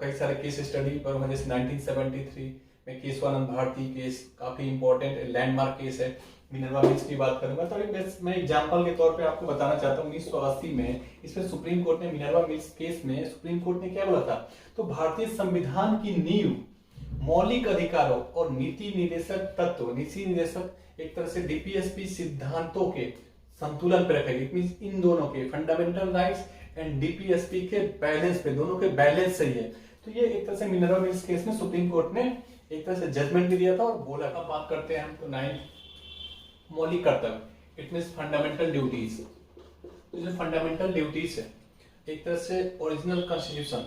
कई सारे केस स्टडी करूंगा, जैसे 1973 में केशवानंद भारती केस, काफी इंपॉर्टेंट लैंडमार्क केस है, मिनर्वा मिल्स की बात करूंगा। तो मैं एग्जांपल के तौर पे आपको बताना चाहता हूँ, 1980 में इसमें सुप्रीम कोर्ट ने मिनर्वा मिल्स केस में सुप्रीम कोर्ट ने क्या बोला था, तो भारतीय संविधान की नींव मौलिक अधिकारों और नीति निर्देशक तत्व, नीति निर्देशक एक तरह से डीपीएसपी सिद्धांतों के संतुलन पर रखेगी। इट मींस इन दोनों के फंडामेंटल राइट्स एंड डीपीएसपी के बैलेंस पे, दोनों के बैलेंस सही है। तो ये एक तरह से मिनर्वा मिल्स केस में सुप्रीम कोर्ट ने एक तरह से जजमेंट भी दिया था और बोला। अब बात करते हैं हम तो 9 मौलिक कर्तव्य, इट मींस फंडामेंटल ड्यूटीज। जो फंडामेंटल ड्यूटीज है, एक तरह से ओरिजिनल कॉन्स्टिट्यूशन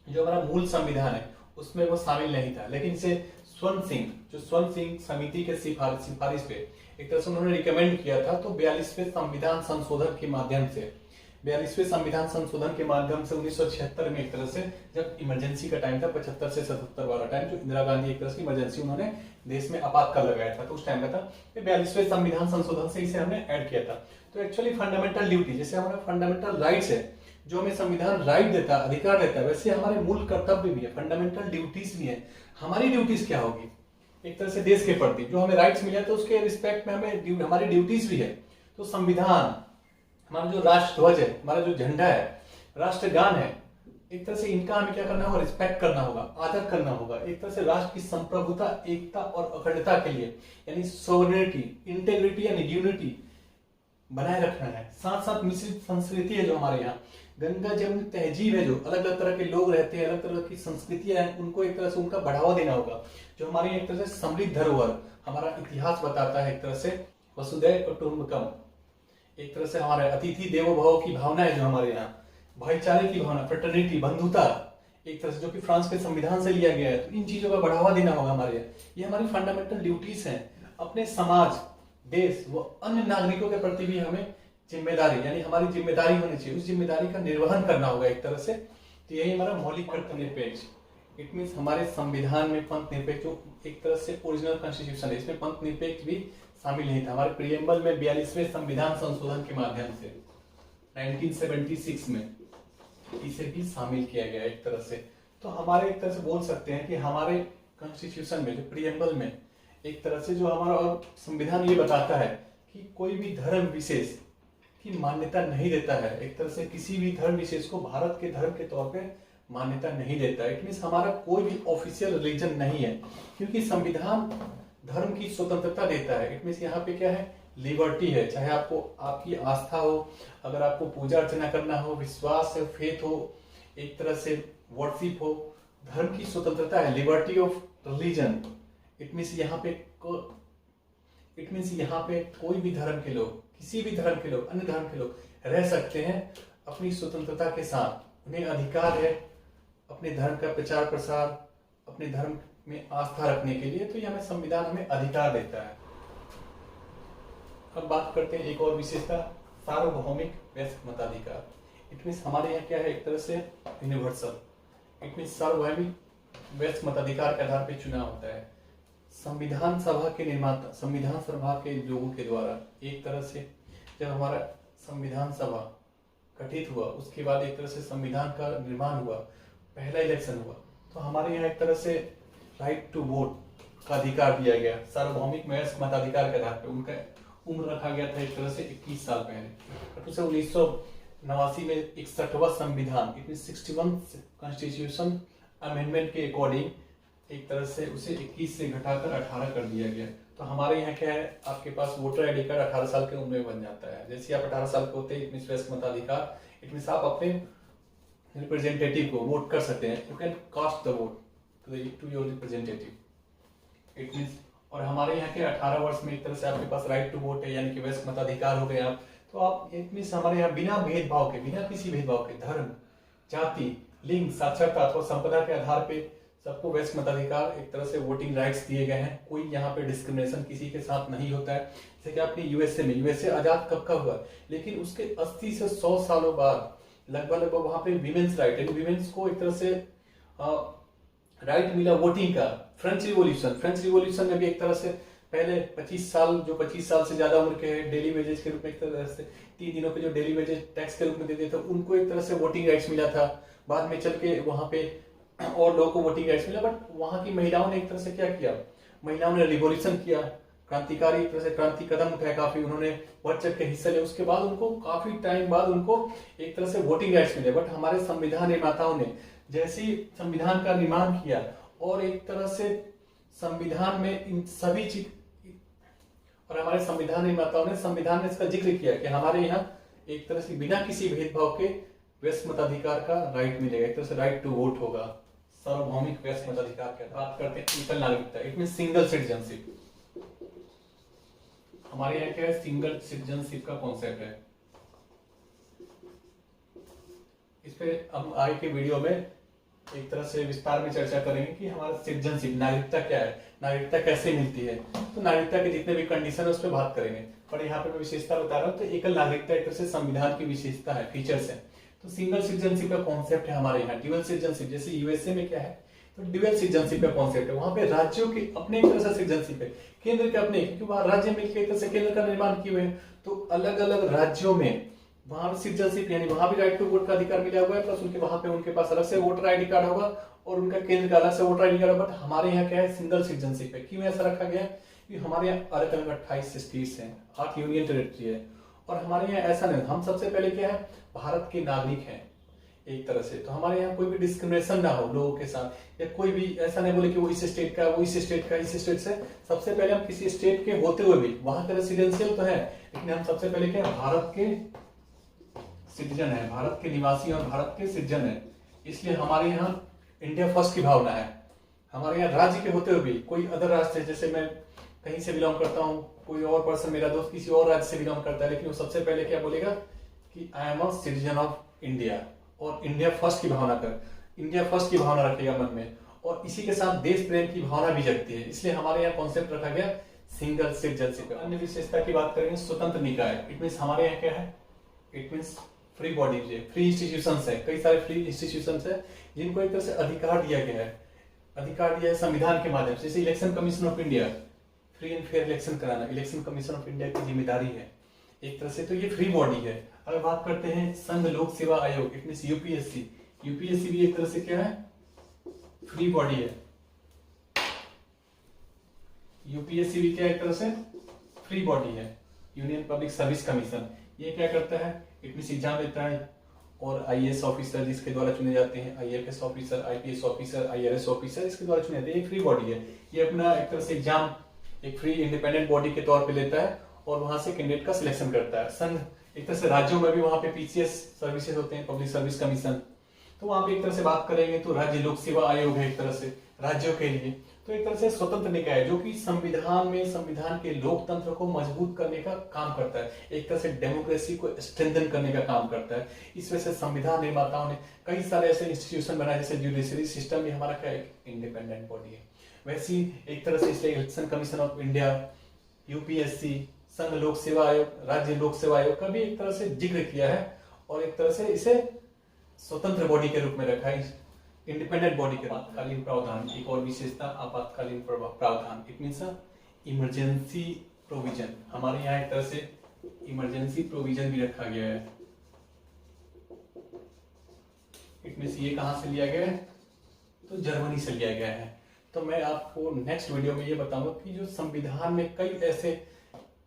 जो हमारा मूल संविधान है उसमें वो शामिल नहीं था, लेकिन इसे स्वर्ण सिंह समिति के सिफारिश पे एक तरह से उन्होंने रिकमेंड किया था। तो 42वें संविधान संशोधन के माध्यम से 42वें संविधान संशोधन के माध्यम से 1976 में एक तरह से जब इमरजेंसी का टाइम था 75 से 77 वाला टाइम, जो इंदिरा गांधी एक तरह की इमरजेंसी उन्होंने देश में आपातकाल लगाया था, तो उस टाइम का था 42वें संविधान संशोधन से इसे हमने ऐड किया था। तो एक्चुअली फंडामेंटल ड्यूटी, जैसे हमारा फंडामेंटल राइट्स है, जो हमें संविधान राइट देता है, अधिकार देता है, वैसे हमारे मूल कर्तव्य भी है, फंडामेंटल ड्यूटीज भी है। हमारी ड्यूटीज क्या होगी एक तरह से देश के प्रति, जो हमें राइट्स मिला तो उसके रिस्पेक्ट में हमें हमारी ड्यूटीज भी है। तो संविधान, हमारा जो राष्ट्र ध्वज है, हमारा जो झंडा है, राष्ट्रगान है, एक तरह से इनका हमें क्या करना होगा, रिस्पेक्ट करना होगा, आदर करना होगा। एक तरह से राष्ट्र की संप्रभुता, एकता और अखंडता के लिए, यानी सोवरेनिटी, इंटेग्रिटी एंड यूनिटी बनाए रखना है। साथ साथ मिश्रित संस्कृति है जो हमारे यहाँ, गंगा जमुनी तहजीब है, जो अलग अलग तरह के लोग रहते हैं, अलग तरह की संस्कृतियां हैं, उनको एक तरह से उनका बढ़ावा देना होगा। जो हमारी एक तरह से समृद्ध धरोहर, हमारा इतिहास बताता है, एक तरह से वसुधैव कुटुंबकम, एक तरह से हमारे अतिथि देवो भव की भावना है जो हमारे यहाँ, भाईचारे की भावना, फ्रेटर्निटी, बंधुता, एक तरह से जो कि फ्रांस के संविधान से लिया गया है। तो इन चीजों का बढ़ावा देना होगा हमारे यहाँ। ये हमारी फंडामेंटल ड्यूटीज हैं। अपने समाज, देश व अन्य नागरिकों के प्रति भी हमें जिम्मेदारी, यानी हमारी जिम्मेदारी होनी चाहिए, उस जिम्मेदारी का निर्वहन करना होगा एक तरह से। तो यही हमारा मौलिक कर्तव्य निरपेक्ष, इट मीन्स हमारे संविधान में पंथ निरपेक्ष, जो एक तरह से ओरिजिनल कॉन्स्टिट्यूशन है, इसमें पंथ निरपेक्ष भी शामिल नहीं था। हमारे प्रियम्बल में 42वें संविधान संशोधन के माध्यम से 1976 में इसे भी शामिल किया गया एक तरह से। तो हमारे एक तरह से बोल सकते हैं कि हमारे कॉन्स्टिट्यूशन में, जो प्रियम्बल में, एक तरह से जो हमारा और संविधान ये बताता है कि कोई भी धर्म विशेष की मान्यता नहीं देता है, एक तरह से किसी भी धर्म विशेष को भारत के धर्म के तौर पे मान्यता नहीं देता है। इट मीन्स हमारा कोई भी ऑफिशियल रिलीजन नहीं है, क्योंकि संविधान धर्म की स्वतंत्रता देता है। इट मीन्स यहाँ पे क्या है, लिबर्टी है। चाहे आपको आपकी आस्था हो, अगर आपको पूजा अर्चना करना हो, विश्वास है, फेथ हो, एक तरह से वर्शिप हो, धर्म की स्वतंत्रता है, liberty of religion. It means यहाँ पे कोई भी धर्म के लोग, किसी भी धर्म के लोग, अन्य धर्म के लोग रह सकते हैं अपनी स्वतंत्रता के साथ। उन्हें अधिकार है अपने धर्म का प्रचार प्रसार, अपने धर्म में आस्था रखने के लिए। तो ये हमें संविधान हमें अधिकार देता है। अब बात करते हैं एक और विशेषता, सार्वभौमिक वयस्क मताधिकार। इट मीन्स हमारे यहाँ क्या है, एक तरह से यूनिवर्सल, इट मीन्स सार्वभौमिक वयस्क मताधिकार के आधार पर चुनाव होता है। संविधान सभा के निर्माता, संविधान सभा के लोगों के द्वारा, एक तरह से जब हमारा संविधान सभा गठित हुआ, उसके बाद एक तरह से संविधान का निर्माण हुआ, पहला इलेक्शन हुआ, तो हमारे यहाँ एक तरह से राइट टू वोट का अधिकार दिया गया। सार्वभौमिक वयस्क मताधिकार के आधार पर उनका उम्र रखा गया था एक तरह से 21 साल पहले। तो 1989 में 61वां संविधान, इट मींस 61 कॉन्स्टिट्यूशन अमेंडमेंट के अकॉर्डिंग एक तरह से उसे 21 से घटाकर 18 कर दिया गया। तो हमारे यहाँ क्या है, आपके पास वोटर आईडी कार्ड 18 साल के उम्र में बन जाता है। जैसे आप 18 साल के होते हैं, इट मींस वयस्क मताधिकार, इट मींस आप अपने रिप्रेजेंटेटिव को वोट कर सकते हैं। You can cast the vote to your representative, it means. और हमारे यहाँ के 18 वर्ष में एक तरह से आपके पास राइट टू वोट है, यानी कि वयस्क मताधिकार हो गए आप। तो आप इट मींस हमारे यहाँ बिना भेदभाव के, बिना किसी भेदभाव के, धर्म, जाति, लिंग, साक्षरता अथवा संपदा के आधार पे सबको वयस्क मताधिकार, एक तरह से वोटिंग राइट्स दिए गए हैं। कोई यहाँ पे डिस्क्रिमिनेशन किसी के साथ नहीं होता है। जैसे कि आपने यूएसए आजाद कब हुआ, लेकिन उसके 80 से 100 सालों बाद लगभग वहां पे विमेन्स राइट, यानी विमेन्स को एक तरह से राइट मिला वोटिंग का। फ्रेंच रिवॉल्यूशन में भी एक तरह से पहले 25 साल से ज्यादा उम्र के डेली वेजेस के रूप में, एक तरह से 3 दिनों के जो डेली वेजेस टैक्स के रूप में देते थे, उनको एक तरह से वोटिंग राइट्स मिला था। बाद में चल के वहां पे और लोगों को वोटिंग राइट्स मिला। बट वहां की महिलाओं ने एक तरह से क्या किया, महिलाओं ने रिवॉल्यूशन किया, क्रांतिकारी एक तरह से क्रांति कदम उठाया, काफी उन्होंने बढ़ चढ़ के हिस्सा लिया। उसके बाद उनको काफी टाइम बाद उनको एक तरह से वोटिंग राइट्स मिले। बट हमारे संविधान निर्माताओं ने जैसे ही संविधान का निर्माण किया और एक तरह से संविधान में इन सभी चीज, और हमारे संविधान निर्माताओं ने संविधान में इसका जिक्र किया कि हमारे यहाँ एक तरह से बिना किसी भेदभाव के वयस्क मताधिकार का राइट मिलेगा, एक तरह से राइट टू वोट होगा। सार्वभौमिक वयस्क मताधिकार की बात करते हैं, एकल नागरिकता, इट मींस सिंगल सिटीजनशिप। हमारे यहाँ क्या है, सिंगल सिटीजनशिप का कॉन्सेप्ट है। इस पे हम आगे के वीडियो में एक तरह से विस्तार में चर्चा करेंगे कि हमारा सिटीजनशिप, नागरिकता क्या है, नागरिकता कैसे मिलती है। तो नागरिकता के जितने भी कंडीशन है उस पर बात करेंगे। पर यहाँ पे मैं विशेषता बता रहा हूँ, तो एकल नागरिकता एक तरह से संविधान की विशेषता है, फीचर्स है। तो सिंगल सिटीजनशिप का कॉन्सेप्ट है हमारे यहाँ। ड्यूअल सिटीजनशिप, जैसे यूएसए में क्या है, तो ड्यूअल सिटीजनशिप का कॉन्सेप्ट है। वहां पे राज्यों के अपने एक तरह से सिटीजनशिप है, केंद्र के अपने, क्योंकि वहां राज्य मिलकर एक तरह से केंद्र का निर्माण किए हुए हैं। तो अलग अलग राज्यों में वहां सिटीजनशिप, यानी वहां भी राइट टू वोट का अधिकार मिला हुआ है, प्लस उनके वहां पे उनके पास अलग से वोटर आईडी कार्ड होगा और उनका केंद्र का अलग से वोटर आईडी कार्ड। बट हमारे यहाँ क्या है, सिंगल सिटीजनशिप है। क्यों ऐसा रखा गया है, क्योंकि हमारे यहाँ अलग अलग 28 स्टेट्स हैं, 8 यूनियन टेरिटरी है। और हमारे यहाँ ऐसा नहीं, हम सबसे पहले क्या है, भारत के नागरिक हैं एक तरह से। तो हमारे यहाँ कोई भी डिस्क्रिमिनेशन ना हो लोगों के साथ, या कोई भी ऐसा नहीं बोले कि वो इस स्टेट का, वो इस स्टेट का, इस स्टेट से। सबसे पहले हम किसी स्टेट के होते हुए भी, वहां का रेसिडेंशियल तो है, लेकिन हम सबसे पहले क्या है, भारत के सिटीजन है, भारत के निवासी और भारत के सिटीजन है। इसलिए हमारे यहाँ इंडिया फर्स्ट की भावना है। हमारे यहाँ राज्य के होते हुए भी कोई अदर राष्ट्र है, जैसे मैं कहीं से बिलोंग करता हूँ, कोई और पर्सन, मेरा दोस्त किसी और राज्य से बिलोंग करता है, लेकिन वो सबसे पहले क्या बोलेगा कि I am a citizen of India, और इंडिया फर्स्ट की भावना कर, इंडिया फर्स्ट की भावना रखेगा मन में, और इसी के साथ देश प्रेम की भावना भी जगती है। इसलिए हमारे यहाँ कॉन्सेप्ट रखा गया सिंगल सिटीजनशिप। अन्य विशेषता की बात करेंगे, स्वतंत्र निकाय। इट मीन्स हमारे यहाँ क्या है, इट मीन्स फ्री बॉडीज है, फ्री इंस्टीट्यूशंस है, कई सारे फ्री इंस्टीट्यूशंस है जिनको एक तरह से अधिकार दिया गया है, अधिकार दिया है संविधान के माध्यम से। जैसे election commission of India, free and fair election कराना इलेक्शन कमीशन ऑफ इंडिया की जिम्मेदारी है एक तरह से। तो ये फ्री बॉडी है। अगर बात करते हैं संघ लोक सेवा आयोग, इट मीन्स यूपीएससी, यूपीएससी भी एक तरह से क्या है, फ्री बॉडी है। यूपीएससी भी क्या एक तरह से फ्री बॉडी है, यूनियन पब्लिक सर्विस कमीशन। ये क्या करता है, इट मीन्स एग्जाम लेता है, और आईएएस ऑफिसर जिसके द्वारा चुने जाते हैं, IFS officer, IPS officer, IRS officer, इसके द्वारा चुने जाते हैं। ये फ्री बॉडी है। ये अपना एक तरह से एग्जाम एक फ्री इंडिपेंडेंट बॉडी के तौर पे लेता है और वहां से कैंडिडेट का सिलेक्शन करता है। संघ एक तरह से राज्यों में भी वहां पे पीसीएस सर्विसेज होते हैं, पब्लिक सर्विस कमीशन। तो वहां पे एक तरह से बात करेंगे तो राज्य लोक सेवा आयोग है एक तरह से राज्यों के लिए। तो एक तरह से स्वतंत्र निकाय जो कि संविधान में, संविधान के लोकतंत्र को मजबूत करने का काम करता है, एक तरह से डेमोक्रेसी को स्ट्रेंथन करने का काम करता है। इस वजह से संविधान निर्माताओं ने कई सारे ऐसे इंस्टीट्यूशन बनाए, जैसे जुडिशरी सिस्टम भी हमारा क्या एक इंडिपेंडेंट बॉडी है। वैसी एक तरह से इसलिए election commission of India, UPSC, संघ लोक सेवा आयोग, राज्य लोक सेवा आयोग का भी एक तरह से जिक्र किया है, और एक तरह से इसे स्वतंत्र बॉडी के रूप में रखा है, इंडिपेंडेंट बॉडी के। आपातकालीन प्रावधान, एक और विशेषता आपातकालीन प्रावधान, इट मीन्स इमरजेंसी प्रोविजन। हमारे यहाँ एक तरह से इमरजेंसी प्रोविजन भी रखा गया है। इट मीन्स ये कहां से लिया गया है, तो जर्मनी से लिया गया है। तो मैं आपको नेक्स्ट वीडियो में ये बताऊंगा कि जो संविधान में कई ऐसे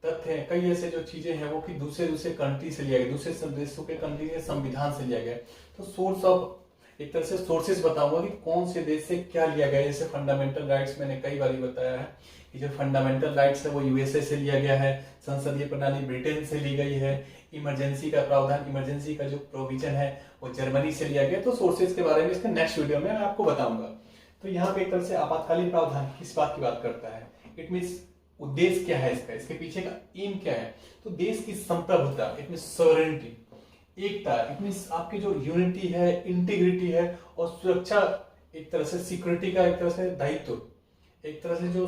तथ्य हैं, कई ऐसे जो चीजें हैं वो कि दूसरे कंट्री से लिया गया, दूसरे देशों के कंट्री के संविधान से लिया गया। तो सोर्स ऑफ एक तरह से सोर्सेस बताऊंगा कि कौन से देश से क्या लिया गया। जैसे फंडामेंटल राइट्स मैंने कई बार बताया है कि जो फंडामेंटल राइट्स है वो यूएसए से लिया गया है, संसदीय प्रणाली ब्रिटेन से ली गई है, इमरजेंसी का प्रावधान, इमरजेंसी का जो प्रोविजन है वो जर्मनी से लिया गया। तो सोर्सेज के बारे में इसके नेक्स्ट वीडियो में मैं आपको बताऊंगा। तो यहाँ पे एक तरह से आपातकालीन प्रावधान किस बात की बात करता है, इट मीन्स उद्देश्य क्या है इसका, इसके पीछे का एम क्या है। तो देश की संप्रभुता, it means sovereignty, Ekta, it means आपकी जो यूनिटी है, इंटीग्रिटी है, और सुरक्षा, एक तरह से सिक्योरिटी का एक तरह से दायित्व, एक तरह से जो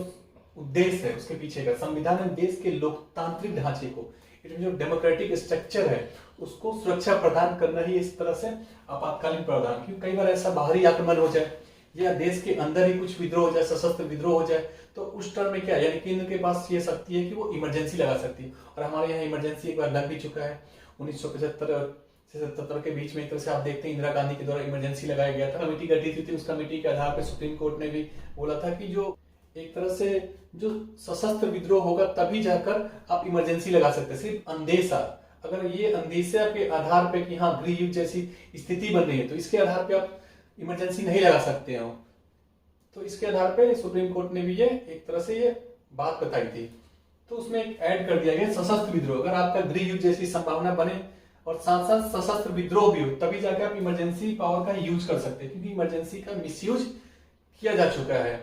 उद्देश्य है उसके पीछे का। संविधान में देश के लोकतांत्रिक ढांचे को, इट जो डेमोक्रेटिक स्ट्रक्चर है उसको सुरक्षा प्रदान करना ही इस तरह से आपातकालीन प्रावधान। क्योंकि कई बार ऐसा बाहरी आक्रमण हो जाए या देश के अंदर ही कुछ विद्रोह हो जाए, सशस्त्र विद्रोह हो जाए, तो उस टर्म में क्या, यानी केंद्र के पास ये शक्ति है कि वो इमरजेंसी लगा सकती है। और हमारे यहाँ इमरजेंसी एक बार लग भी चुका है 1975 से 77 के बीच में। एक तरह से आप देखते हैं इंदिरा गांधी के द्वारा इमरजेंसी लगाया गया था, कमेटी गठित थी, उस कमेटी के आधार पर सुप्रीम कोर्ट ने भी बोला था कि जो एक तरह से जो सशस्त्र विद्रोह होगा तभी जाकर आप इमरजेंसी लगा सकते हैं। सिर्फ अंदेशा, अगर ये अंदेशा के आधार पे कि हाँ गृह युद्ध जैसी स्थिति बन रही है तो इसके आधार पे आप इमरजेंसी नहीं लगा सकते हो। तो इसके आधार पे सुप्रीम कोर्ट ने भी ये एक तरह से ये बात बताई थी। तो उसमें एक ऐड कर दिया गया सशस्त्र विद्रोह, अगर आपका गृह युद्ध जैसी संभावना बने और साथ साथ सशस्त्र विद्रोह भी हो तभी जाकर आप इमरजेंसी पावर का यूज कर सकते हैं, क्योंकि इमरजेंसी का मिसयूज किया जा चुका है।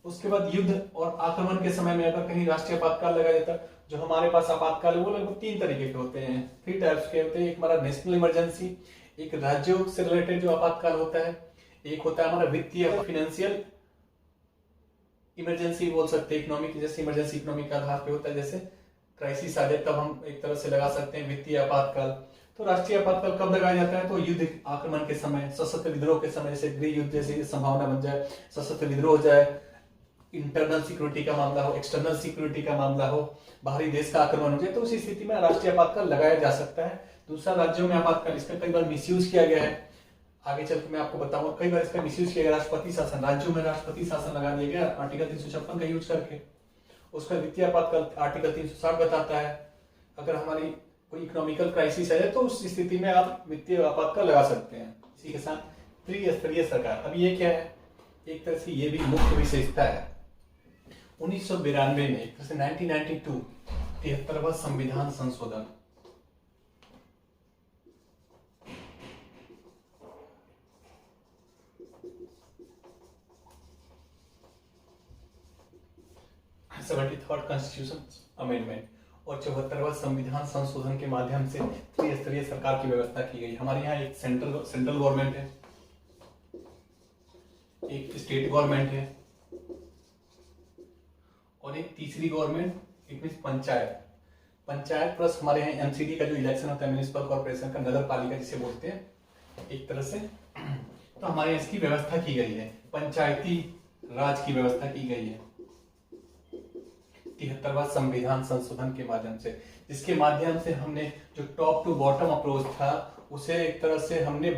उसके बाद युद्ध और आक्रमण के समय में अगर कहीं राष्ट्रीय आपातकाल लगाया जाता, जो हमारे पास आपातकाल है वो लगभग 3 तरीके के होते हैं, 3 टाइप्स के होते हैं। एक हमारा नेशनल इमरजेंसी, एक राज्यों से रिलेटेड जो आपातकाल होता है, एक होता है हमारा वित्तीय फाइनेंशियल इमरजेंसी बोल सकते हैं, इकोनॉमिक जैसे इमरजेंसी इकोनॉमिक आधार पे होता है, जैसे क्राइसिस आ जाए तब हम एक तरह से लगा सकते हैं वित्तीय आपातकाल। तो राष्ट्रीय आपातकाल कब लगाया जाता है? तो युद्ध आक्रमण के समय, सशस्त्र विद्रोह के समय, जैसे गृह युद्ध जैसी संभावना बन जाए, सशस्त्र विद्रोह हो जाए, इंटरनल सिक्योरिटी का मामला हो, एक्सटर्नल सिक्योरिटी का मामला हो, बाहरी देश का आक्रमण हो जाए, तो उसी स्थिति में राष्ट्रीय आपातकाल लगाया जा सकता है। दूसरा, राज्यों में आपातकाल, इसका कई बार मिसयूज किया गया है, आगे चल के मैं आपको बताऊंगा। कई बार इसका मिसयूज किया गया, राष्ट्रपति शासन, राज्यों में राष्ट्रपति शासन लगा दिया गया आर्टिकल 356 का यूज करके। उसका वित्तीय आपातकाल आर्टिकल 360 बताता है, अगर हमारी कोई इकोनॉमिकल क्राइसिस है तो उस स्थिति में आप वित्तीय आपातकाल लगा सकते हैं। इसी के साथ त्रिस्तरीय सरकार, अब ये क्या है? एक तरह से ये भी मुख्य विशेषता है। 1992 में, एक तरह से 1992, 73वां संविधान संशोधन, थर्ड कॉन्स्टिट्यूशन अमेंडमेंट और 74वां संविधान संशोधन के माध्यम से त्रिस्तरीय सरकार की व्यवस्था की गई। हमारे यहाँ एक सेंट्रल गवर्नमेंट है, एक स्टेट गवर्नमेंट है और एक तीसरी government, it means panchayat plus हमारे यहाँ एमसीडी का जो इलेक्शन होता है, म्युनिसिपल कॉर्पोरेशन का, नगर पालिका जिसे बोलते हैं एक तरह से। तो हमारे इसकी व्यवस्था की गई है, पंचायती राज की व्यवस्था की गई है 73वां संविधान संशोधन के माध्यम से, जिसके माध्यम से हमने जो टॉप टू बॉटम अप्रोच था उसे एक तरह से हमने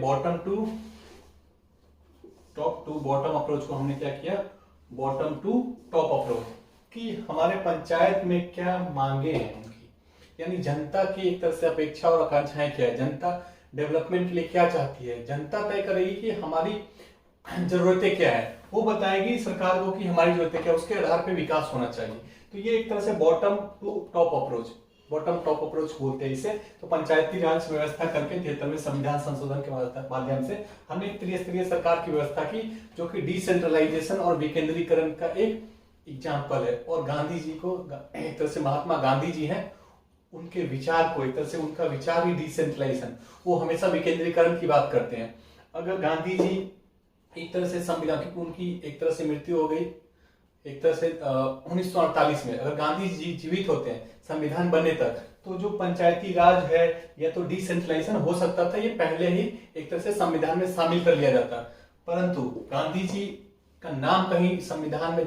टॉप टू बॉटम अप्रोच को हमने क्या किया, बॉटम टू टॉप अप्रोच, कि हमारे पंचायत में क्या मांगे हैं उनकी, यानी जनता की एक तरह से अपेक्षा और आकांक्षाएं क्या है, जनता डेवलपमेंट के लिए क्या चाहती है, जनता तय करेगी कि हमारी जरूरतें क्या है, वो बताएगी सरकार को कि हमारी जरूरतें क्या है, उसके आधार पर विकास होना चाहिए। तो ये एक तरह से बॉटम टू टॉप अप्रोच बोलते हैं इसे। तो पंचायती राज व्यवस्था करके 73वें संविधान संशोधन के माध्यम से हमने त्रिस्तरीय सरकार की व्यवस्था की, जो कि डिसेंट्रलाइजेशन और विकेंद्रीकरण का एक एग्जाम्पल है। और गांधी जी को एक तरह से, महात्मा गांधी जी हैं, उनके विचार को एक तरह से, उनका विचार ही डिसेंट्रलाइजेशन, वो हमेशा विकेंद्रीकरण की बात करते हैं। अगर गांधी जी एक तरह से संविधान की, उनकी एक तरह से मृत्यु हो गई एक तरह से 1948 में, अगर गांधी जी जीवित होते हैं संविधान बनने तक, तो जो पंचायती राज है या तो डिसेंट्रलाइजेशन हो सकता था, ये पहले ही एक तरह से संविधान में शामिल कर लिया जाता। परंतु गांधी जी का नाम कहीं संविधान में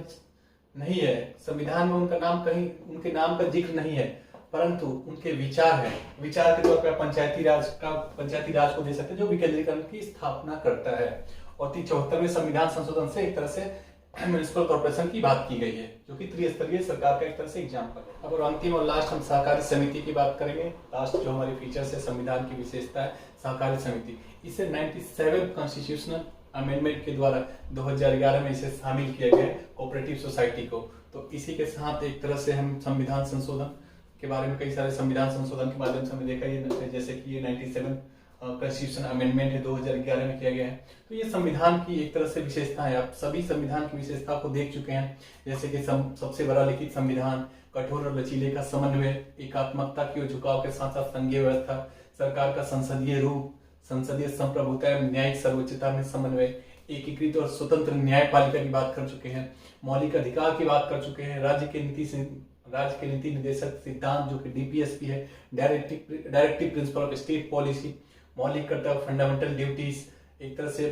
नहीं है, संविधान में उनका नाम कहीं, उनके नाम का जिक्र नहीं है, परंतु उनके विचार है, विचार के तौर पर पंचायती राज को दे सकते हैं, जो विकेंद्रीकरण की स्थापना करता है। और 74वें संविधान संशोधन से एक तरह से म्युनिसिपल कॉर्पोरेशन की बात की गई है, जो कि त्रिस्तरीय सरकार का एक तरह से एग्जाम्पल है। अब और अंतिम और लास्ट हम सहकारी समिति की बात करेंगे। लास्ट जो हमारी फीचर्स है, संविधान की विशेषता है सहकारी समिति। इसे 97 कॉन्स्टिट्यूशनल अमेंडमेंट के द्वारा 2011 में इसे शामिल किया गया है कोऑपरेटिव सोसाइटी को। तो इसी के साथ एक तरह से हम संविधान संशोधन के बारे में, कई सारे संविधान संशोधन के माध्यम से हमने देखा, ये जैसे कि ये 97 कॉन्स्टिट्यूशन अमेंडमेंट है 2011 में किया गया है। तो ये संविधान की एक तरह से विशेषता है। आप सभी संविधान की विशेषता को देख चुके हैं, जैसे कि सबसे बड़ा लिखित संविधान, कठोर और लचीले का समन्वय, एकात्मकता की झुकाव के साथ साथ संघीय व्यवस्था, सरकार का संसदीय रूप, संसदीय संप्रभुता एवं न्यायिक सर्वोच्चता में समन्वय, एकीकृत और स्वतंत्र न्यायपालिका की बात कर चुके हैं, मौलिक अधिकार की बात कर चुके हैं, राज्य के नीति निर्देशक सिद्धांत जो कि डीपीएसपी है, directive principle of state policy, मौलिक कर्तव्य फंडामेंटल ड्यूटीज, एक तरह से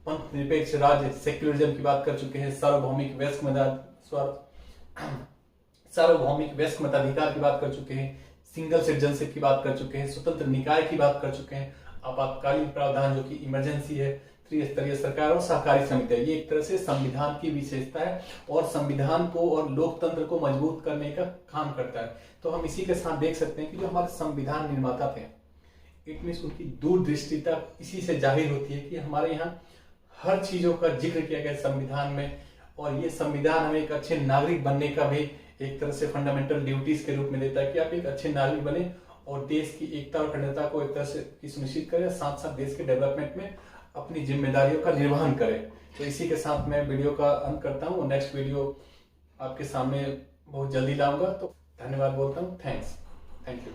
पंथ निरपेक्ष राज्य सेक्युलरिज्म की बात कर चुके हैं, सार्वभौमिक वयस्क मताधिकार की बात कर चुके हैं, सिंगल सिटीजनशिप की बात कर चुके हैं, स्वतंत्र निकाय की बात कर चुके हैं, आपातकालीन प्रावधान जो कि इमरजेंसी है, त्रिस्तरीय सरकार और सहकारी समिति है। ये एक तरह से संविधान की विशेषता है और संविधान को और लोकतंत्र को मजबूत करने का काम करता है। तो हम इसी के साथ देख सकते हैं कि जो हमारे संविधान निर्माता थे, इट मीन्स उनकी दूरदृष्टिता इसी से जाहिर होती है कि हमारे यहाँ हर चीजों का जिक्र किया गया संविधान में, और ये संविधान हमें एक अच्छे नागरिक बनने का भी एक तरह से फंडामेंटल ड्यूटीज के रूप में देता है कि आप एक अच्छे नागरिक बने और देश की एकता और अखंडता को एक तरह से सुनिश्चित करें, साथ साथ देश के डेवलपमेंट में अपनी जिम्मेदारियों का निर्वहन करें। तो इसी के साथ मैं वीडियो का अंत करता हूँ। नेक्स्ट वीडियो आपके सामने बहुत जल्दी लाऊंगा। तो धन्यवाद बोलता हूँ। Thank you.